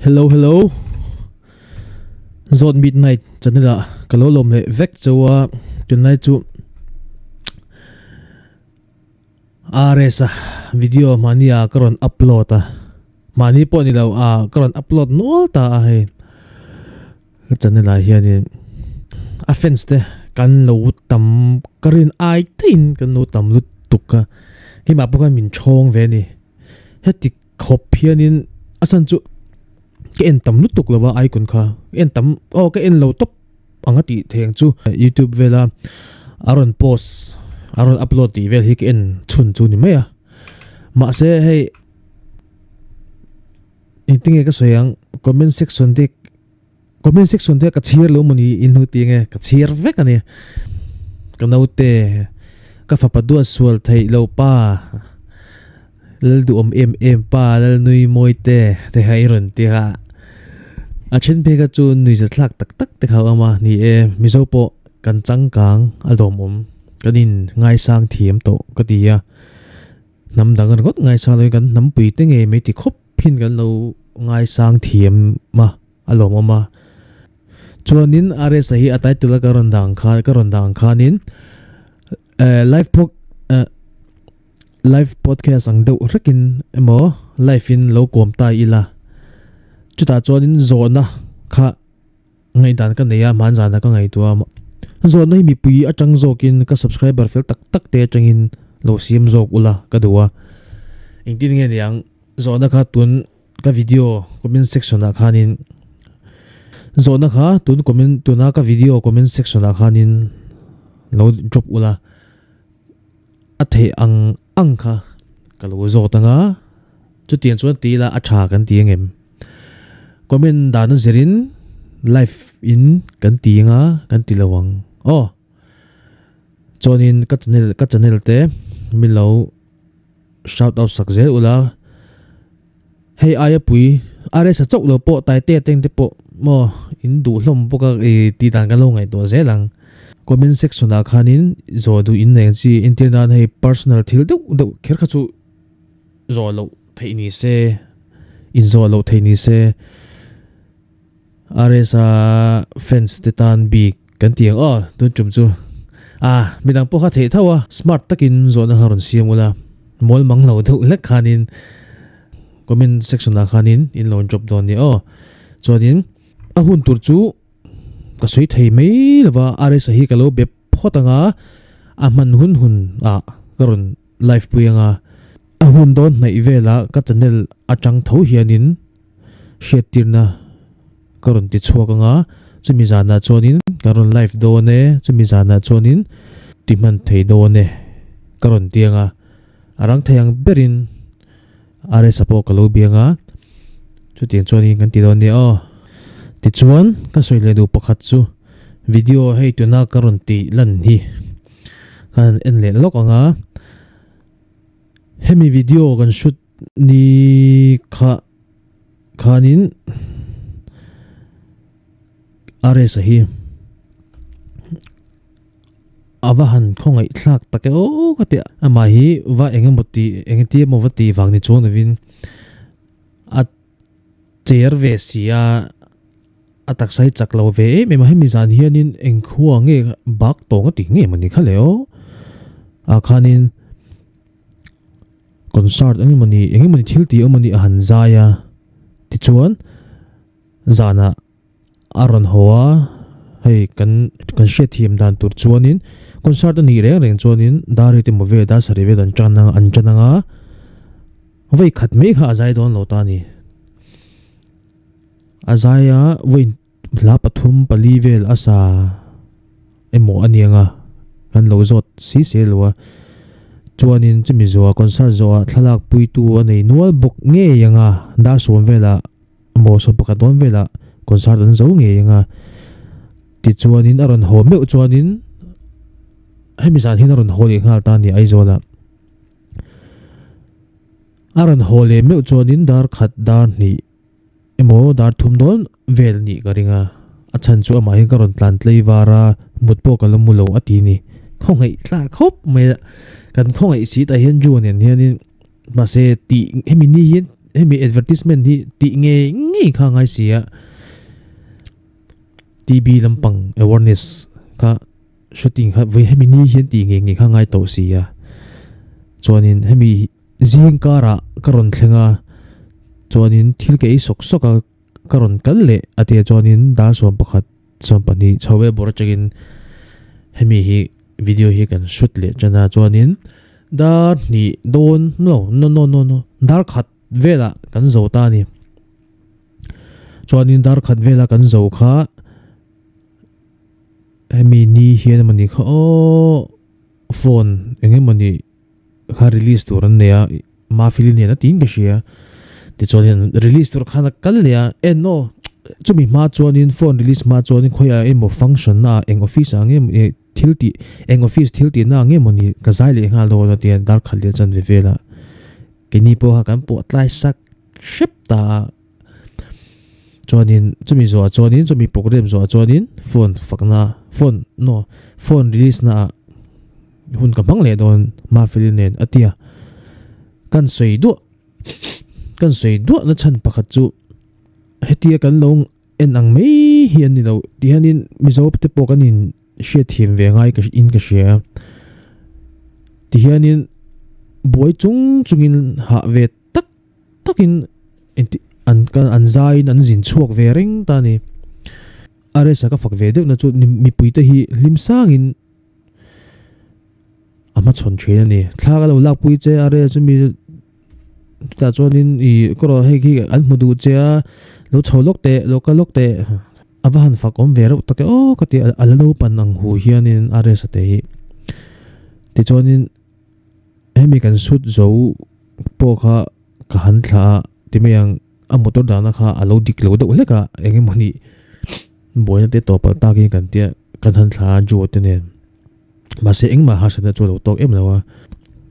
Hello. Zone midnight chanela kalolom le vek chawa tunai chu aresa video mania karon upload mani po ni law karon upload nol ta he chanela hian offense te kan lo tam karin ai tin kan lo tam lu tuka ki ma po kan min chong ve ni heti khop hian in asan chu cái em tầm nút tục là vào ai còn kha em tầm cái em lâu top anh ấy thèn chú YouTube về là Aaron post Aaron upload thì về thì cái em chun chú ni mấy mà sẽ hay in tiếng cái số yang comment section thế cái chia luôn mình in hữu tiếng cái chia về cái này cái nào thế cái pháp đua sual thấy lâu pa lal du em pa lal nui moi te hay ron ti ha chen pe ka chu nui za thlak tak te khaw ama ni mizo po kan changkang alom kanin ngai sang thiam to ka ti ya nam dang got ngai sa loi kan nam pui te nge me ti khop phin kan lo ngai sang thiam ma alom ama chuanin are sahi atai tula ka ron dang khanin live podcast ang deuh rekin emo live in lo kom tai ila chuta chuanin zawhna kha ngai dan ka neya man jana ka ngai tua zawhna hi mi pui atang zokin ka subscriber fel tak te atangin lo sim zok ula ka duwa ingtin nge yang zawhna kha tun ka video comment section a khanin zawhna kha tun comment tuna ka video comment section a khanin lo drop ula athe ang kha kalo zo tanga chu tian chuan ti la atha kan tiang em comment dan zerin live in kan tianga kan tilawang chonin ka channel te milo shout out sakzel ula hey aya pui are sa chok lo po tai te teng te po mo in du hlom po ka ti dan ka lo ngai to zelang comment section a khanin zo du in neng chi internet hei personal thil deuh kher kha chu zo lo thei ni se in zo lo thei ni se aresa fence te tan bi kan tiang tun chum chu midang po kha thei thawa smart takin zo na haron siam ula mol mang lo deuh lek khanin comment section a khanin in lo drop don ni chuanin a hun tur chu ka soi thei mai lawa are sahi kalo be photanga aman hun karon live puanga ahun don nei vela ka channel atang tho hianin shetirna karon ti chuakanga chumi jana chonin karon live do ne chumi jana chonin timan thei do ne karon tianga arang thayang berin are sapo kalo bianga chu tiang chonin kan ti don ni ti chuan ka soile du pakhat chu video hei tuna karon ti lan hi kan en le lok anga hemi video kan shoot ni khanin are sahi awahan khongai thlak take kate ama hi wa engeti mowati wangni chon win a chair ve sia atak sai chaklo ve me ma hemi zan hianin engkhuwa nge bak tonga ti nge mani khaleo khanin concert engmani thilti amani a hanzaya ti chuan zana aron hoa hei kan she thiam dan tur chuanin concert ani reng chuanin dari te move da sari ve dan chananga vai khat me kha zai don lo ta ni azaya win la pathum palivel asa emo anianga kan lo zot si se lowa chuanin chumi zoa concert zoa thalak puitu anei nual bok nge yanga da som vela mo so pakadon vela concert an zo nge yanga ti chuanin aron ho me chuanin hemi zan hin aron holi ngal ta ni aizola aron hole me chuanin dar khat dar ni emo dar thum don vel ni garinga achan chu ama hi karon tlan tlei wara mutpo kalamulo atini khongai tla khop me kan khongai si ta hian juan hianin ma se ti hemi ni hin hemi advertisement hi ti nge kha ngai sia TV lampang awareness kha shooting kha ve hemi ni hian ti nge kha ngai to sia chuanin hemi zingkara karon thlenga chuanin thil ke sok soka karon kalle atia chuanin dar som pakhat som pani chawe bor chagin hemi hi video hi kan shoot le chana chuanin dar ni don no dar khat vela kan zota ni chuanin dar khat vela kan zo kha hemi ni hian mani kha o phone enge mani kha release turan neya ma filin ne na tin ka shia ti chuanin release tur khana kalya no chumi ma chuanin phone release ma chuanin khoya emo function na eng office ange thilti eng office thilti na nge moni ka zaile nga lo na tian dar khalia chan ve vela kini po ha kan po tlai sak ship ta chuanin chumi zo chuanin chumi program zo chuanin phone fakna phone no phone release na hun ka bang le don ma filinen atia kan sei du na chan pakhat chu hetia kan long en ang mei hian ni lo ti hanin mizo te pokanin she thim ve ngai ka in ka shia ti hianin boy chungin ha ve takin an zain an zin chuak ve reng ta ni are sa ka fak ve de na chu mi puite hi limsangin ama chon thena ni thla ga lo lak pui che are chu mi ta chuanin I koro he ki an mudu che lo cholok te lokalok te awahan fak om ve ro ta ke o ka ti alalo pan ang hu hianin are sa te hi ti chuanin hemi kan sut zo po kha ka han thla ti meyang a motor dana kha alo dik lo do leka enge mani boina te topal ta ki kan tia kan han thla jo te ne ma se eng ma ha sa na chu lo tok em lawa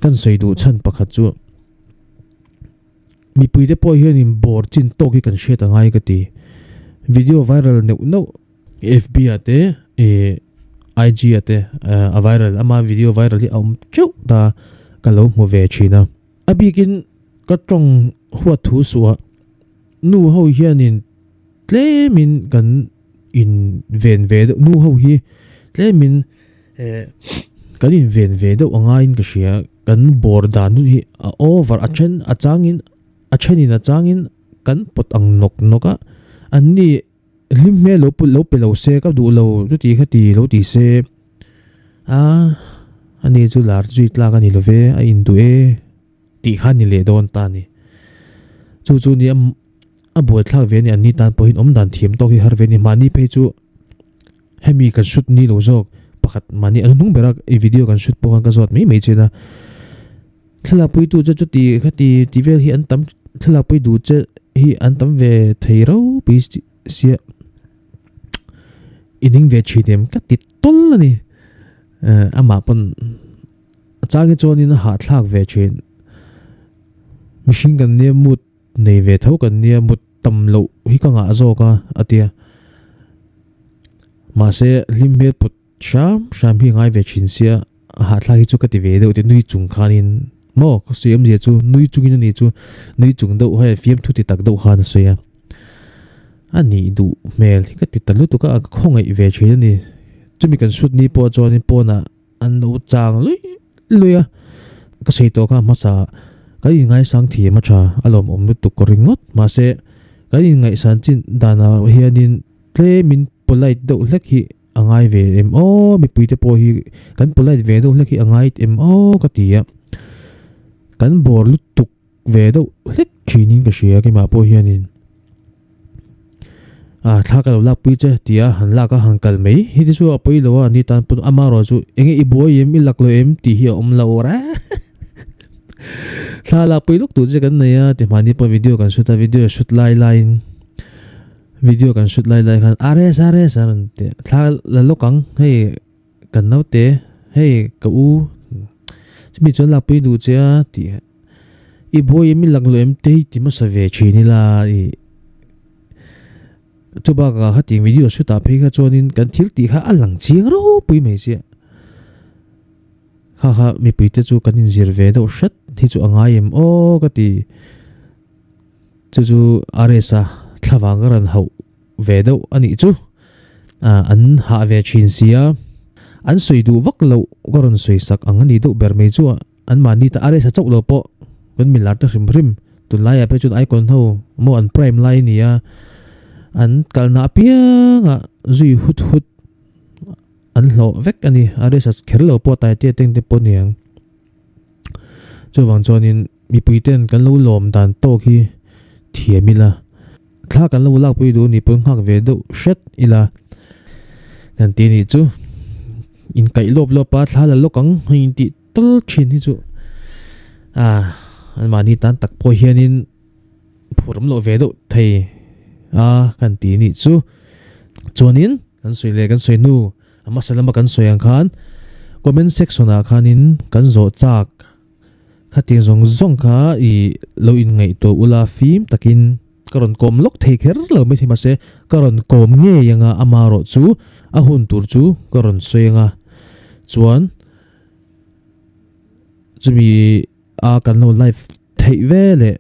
kan sei du chan pakhat chu mi puite po hianin bor chin to ki kan share ta ngai ka ti video viral no FB ate IG ate a viral ama video viral hi chu da kalo mo ve china abikin ka tong huwa thu suwa nu ho hianin tlemin kan in ven ve nu ho hi tlemin kan in ven ve do anga in ka shia kan bor da nu hi over a changin kan pot ang noka anni limme lo pe lo se ka du lo tu ti khati lo ti se ani chu lar zui tla ka ni lo ve a in du e ti khan ni le don ta ni chu ni a boi thla ve ni ani tan po hin om dan thiam to hi har ve ni mani pe chu hemi kan shoot ni lo jok pakhat mani anung berak e video kan shoot po kan ka zot me chena thla pui tu chu ti khati ti vel hi an tam thla pui du che hi an tam ve theiro pi sia ining ve chidem ka ti tol ni ama pon changi choni na ha thlak ve chin machine kan ne mut nei ve tho kan ne mut tam lo hi ka nga zo ka atia ma se limbe put sham hi ngai ve chin sia ha thlak hi chu ka ti ve de ti nui chung khanin mo ko siam je chu nui chungin ni chu nui chung do he fiam thu ti tak do khan so ya ani du mel ka ti talu tu ka khongai ve chin ni chumi kan sut ni po choni po na an lo chang luya ka sei to ka ma sa ka I ngai sang thi ma tha alom om lu tu ko ringot ma se ka I ngai san chin dana hianin tle min polite do lekhi angai ve em o mi puite po hi kan polite ve do lekhi angai em o ka ti ya kan bor lu tuk ve do lek chinin ka shia ki ma po hianin thla ka la pui che tia han la ka hankal mei hi ti chu apoi lo ani tan pu amaro chu enge I boy em I laklo em ti hi om la ora thla la pui luk tu je kan ne ya ti mani po video kan shoot line video kan shoot line kan are saran te thla la lokang hei kan nau te hei ka u mi chon la pui du che ti I boy em laklo em te ti ma sa ve chini la chuba ka hating video shoot a phei kha chonin kan thil ti kha alang chiang ro pui mai sia kha mi puite chu kan in zir ve do shat thi chu anga em o ka ti chu aresa thlawang ran ho ve do ani chu an ha ve chin sia an soi du vak lo goron soi sak angani do ber me chu an mani ta aresa chok lo po kan milar ta rim tu lai pe chu icon ho mo an prime line nia an kalna pia nga zui hut an lo vek ani aresa kherlo po tai te teng te po niang chu wang chonin mi puiten kan lo lom dan to khi thiamila thla kan lo lak pui du ni pung hak ve do shet ila kan ti ni chu in kai lop pa thla la lokang hin ti tul chin hi chu an mani tan tak po hianin phuram lo ve do thei kan ti ni chu chonin kan soi le kan soi nu ama salama kan soi ang khan comment section a khanin kan zo chak khating zong kha I lo in ngai to ula phim takin karon kom lok thei kher lo me thima se karon kom nge yanga amaro chu a hun tur chu karon soyanga chuan chumi kan lo live thei ve le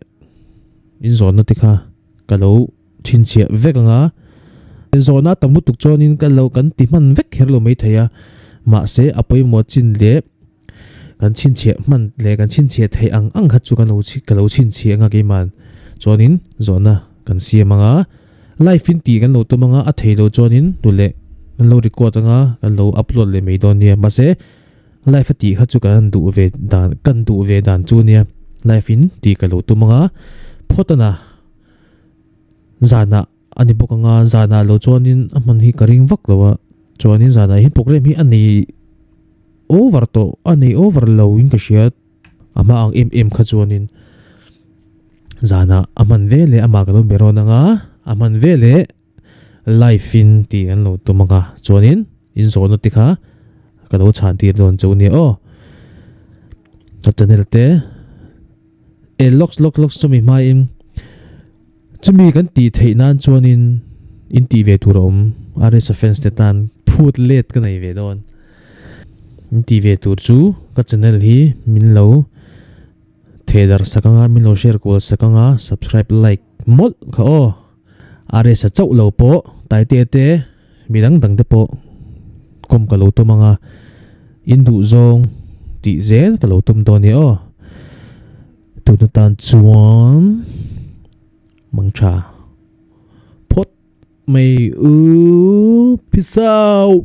in zon na tikha kalo chin chia vekanga zona tamutuk chonin kalo kan ti man vek kher lo mai theya ma se apoi mo chin le kan chin chia man le kan chin chia thei ang khat chu kan lo chin chia nga ke man chonin zona kan sia manga live in ti kan lo to manga a thei lo chonin dule kan lo record nga kan lo upload le mai don nia ma se live ti khat chu kan du ve dan chu nia live in ti ka lo to manga photana zana ani bokanga zana lo chonin aman hi karing vak lawa chonin zana hi program hi ani over lo in ka shiat ama ang kha chonin zana aman vele ama ka lo merona nga aman vele life in ti an lo to manga chonin in zona tikha ka lo chan ti don choni ta channel te locks chumi mai im chumi kan ti thei nan chonin in ti ve turom ares offense te tan phut let ka nei ve don in ti ve tur chu ka channel hi min lo thedar sakanga min lo share ko sakanga subscribe like mol kha ares chau lo po tai te midang dang te po kom ka lo to manga indu zong ti zel ka lo tum do ni tu na tan chuan mangcha pot mai peace out